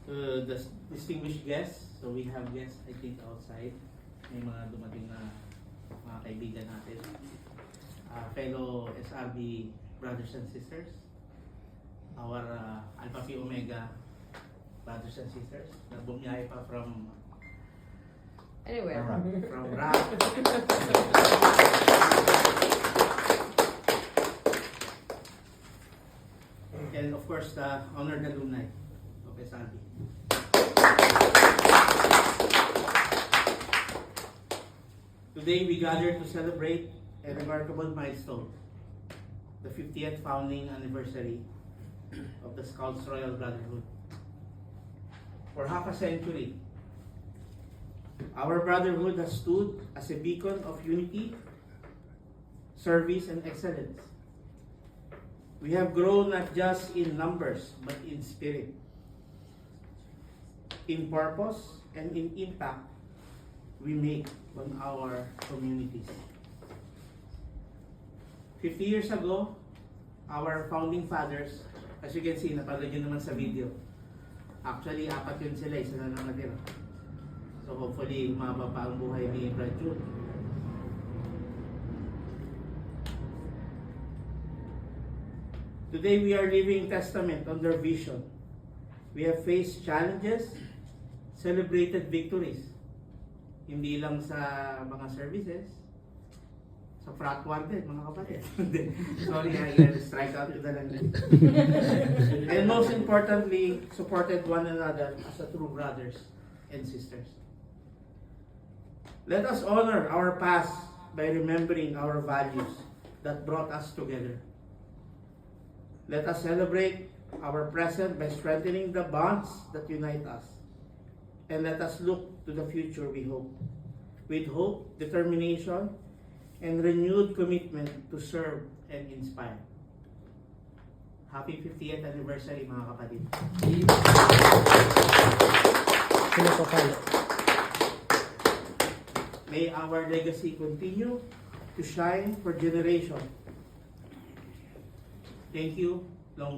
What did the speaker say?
The distinguished guests. So we have guests, I think, outside. May mga dumating na mga kaibigan natin. Fellow SRB brothers and sisters. Our Alpha Phi Omega brothers and sisters. Na bumiyahe pa from Anywhere. from RAP. And of course, the honored alumni of SRB. Today we gather to celebrate a remarkable milestone, the 50th founding anniversary of the Scouts Royal Brotherhood. For half a century, our brotherhood has stood as a beacon of unity, service, and excellence. We have grown not just in numbers, but in spirit, in purpose, and in impact we make on our communities. 50 years ago, our founding fathers, as you can see, napanood nyo naman sa video. Actually, 4 yun sila, isa na lang natira. So hopefully, umaba pa ang buhay ni Brad June. Today, we are living testament on their vision. We have faced challenges, celebrated victories. Hindi lang sa mga services, sa frat war din, mga kapatid. Sorry, I strike out to the lang. And most importantly, supported one another as a true brothers and sisters. Let us honor our past by remembering our values that brought us together. Let us celebrate our present by strengthening the bonds that unite us. And let us look to the future we hope. With hope, determination, and renewed commitment to serve and inspire. Happy 50th anniversary, mga kapatid. May our legacy continue to shine for generations. Thank you. Long